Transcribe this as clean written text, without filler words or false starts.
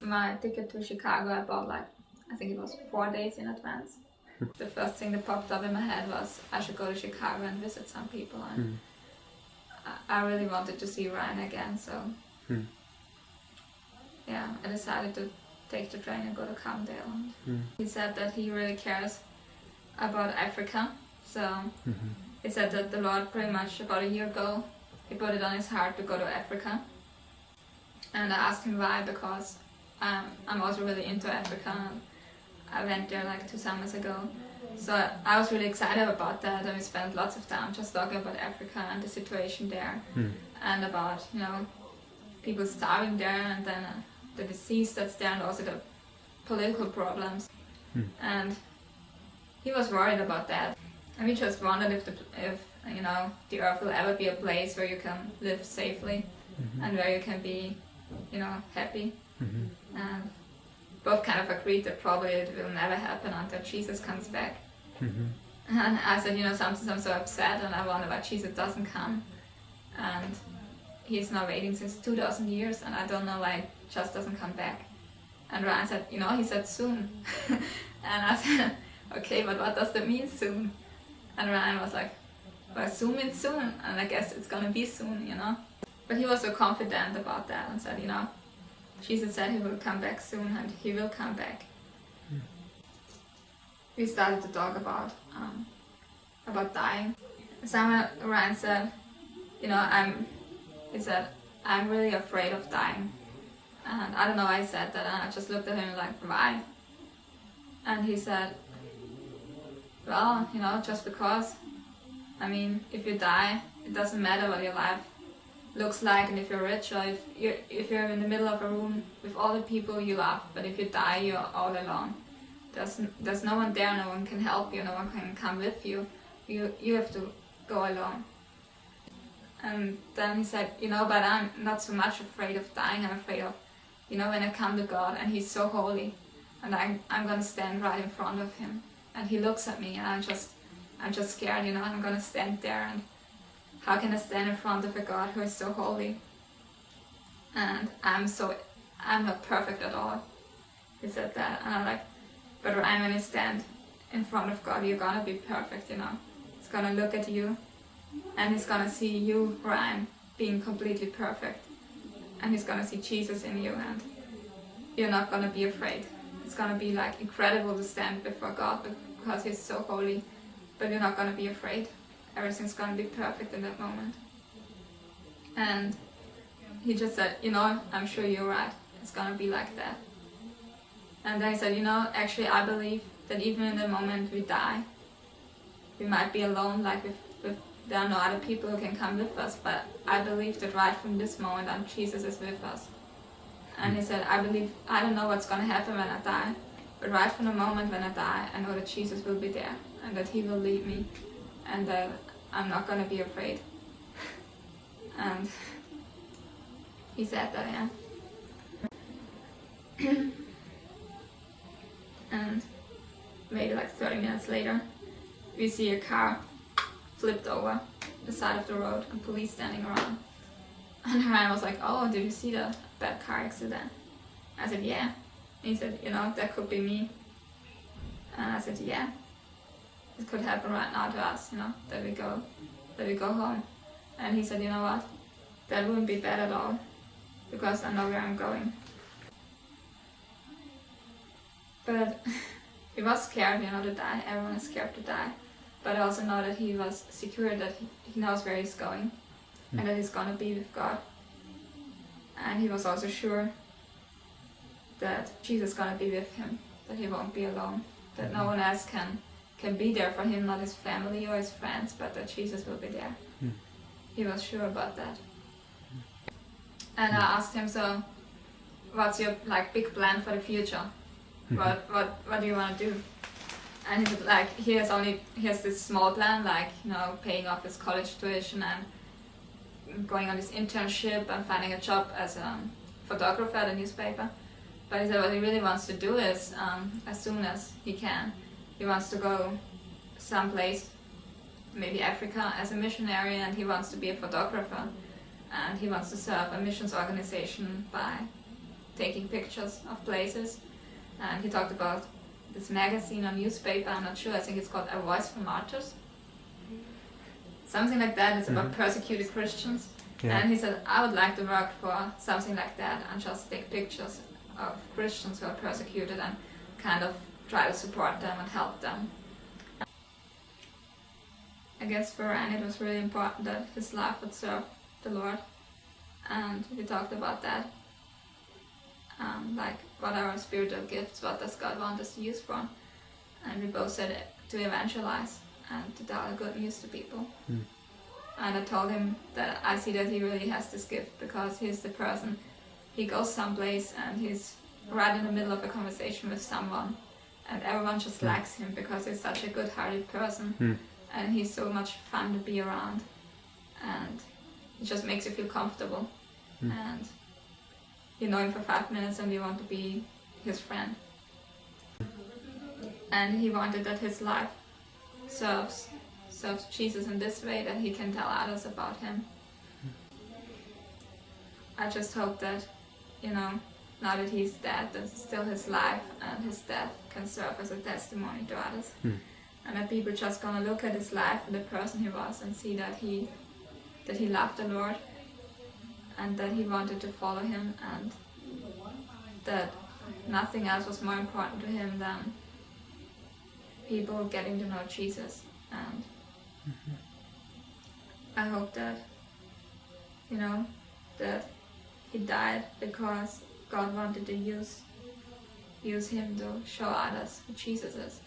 my ticket to Chicago, I bought like, I think it was 4 days in advance. The first thing that popped up in my head was I should go to Chicago and visit some people, and I really wanted to see Ryan again, so yeah, I decided to take the train and go to Cumdale. He said that he really cares about Africa, so he said that the Lord pretty much about a year ago, he put it on his heart to go to Africa. And I asked him why, because I'm also really into Africa. I went there like 2 summers ago. So I was really excited about that, and we spent lots of time just talking about Africa and the situation there, and about, you know, people starving there, and then the disease that's there, and also the political problems. And he was worried about that. And we just wondered if you know, the earth will ever be a place where you can live safely and where you can be, you know, happy. And both kind of agreed that probably it will never happen until Jesus comes back. And I said, you know, sometimes I'm so upset and I wonder why Jesus doesn't come. And he's now waiting since 2,000 years, and I don't know why it just doesn't come back. And Ryan said, you know, he said soon. And I said, okay, but what does that mean, soon? And Ryan was like, well, soon means soon, and I guess it's gonna be soon, you know. But he was so confident about that and said, you know, Jesus said he will come back soon, and he will come back. We started to talk about dying. Somewhere Ryan said, you know, I'm really afraid of dying. And I don't know why he said that, and I just looked at him like, why? And he said, well, you know, just because. I mean, if you die, it doesn't matter what your life looks like, and if you're rich, or if you're in the middle of a room with all the people you love, but if you die, you're all alone. There's no one there, no one can help you, no one can come with you. You have to go alone. And then he said, you know, but I'm not so much afraid of dying, I'm afraid of, you know, when I come to God and he's so holy, and I'm gonna stand right in front of him, and he looks at me, and I'm just scared, you know, I'm gonna stand there, and how can I stand in front of a God who is so holy? And I'm not perfect at all. He said that, and I'm like, but Ryan, when you stand in front of God, you're gonna be perfect, you know. He's gonna look at you, and he's gonna see you, Ryan, being completely perfect. And he's gonna see Jesus in you, and you're not gonna be afraid. It's gonna be like incredible to stand before God because he's so holy, but you're not gonna be afraid. Everything's gonna be perfect in that moment. And he just said, you know, I'm sure you're right. It's gonna be like that. And then he said, you know, actually I believe that even in the moment we die, we might be alone, like there are no other people who can come with us, but I believe that right from this moment on, Jesus is with us. And he said, I don't know what's gonna happen when I die, but right from the moment when I die, I know that Jesus will be there, and that he will lead me, and that I'm not gonna be afraid. And he said that, yeah. And maybe like 30 minutes later, we see a car flipped over the side of the road and police standing around. And Ryan was like, oh, did you see the bad car accident? I said, yeah. And he said, you know, that could be me. And I said, yeah, it could happen right now to us, you know, that we go home. And he said, you know what, that wouldn't be bad at all, because I know where I'm going. But he was scared, you know, to die. Everyone is scared to die. But I also know that he was secure, that he knows where he's going, and that he's gonna be with God. And he was also sure that Jesus is gonna be with him, that he won't be alone, that no one else can be there for him, not his family or his friends, but that Jesus will be there. He was sure about that. And I asked him, so what's your like big plan for the future? What do you want to do? And he said, like, he has this small plan, like, you know, paying off his college tuition and going on this internship and finding a job as a photographer at a newspaper. But he said what he really wants to do is, as soon as he can, he wants to go someplace, maybe Africa, as a missionary, and he wants to be a photographer. And he wants to serve a missions organization by taking pictures of places. And he talked about this magazine or newspaper, I'm not sure, I think it's called A Voice for Martyrs. Something like that, it's about persecuted Christians. Yeah. And he said, I would like to work for something like that and just take pictures of Christians who are persecuted and kind of try to support them and help them. I guess for Ryan it was really important that his life would serve the Lord. And we talked about that. Like, what are our spiritual gifts? What does God want us to use for? And we both said to evangelize and to tell good news to people. And I told him that I see that he really has this gift because he's the person, he goes someplace and he's right in the middle of a conversation with someone and everyone just likes him because he's such a good-hearted person and he's so much fun to be around and it just makes you feel comfortable. And you know him for 5 minutes and you want to be his friend. And he wanted that his life serves Jesus in this way, that he can tell others about him. I just hope that, you know, now that he's dead, that still his life and his death can serve as a testimony to others. And that people just gonna look at his life and the person he was and see that he loved the Lord and that he wanted to follow him and that nothing else was more important to him than people getting to know Jesus. And I hope that, you know, that he died because God wanted to use him to show others who Jesus is.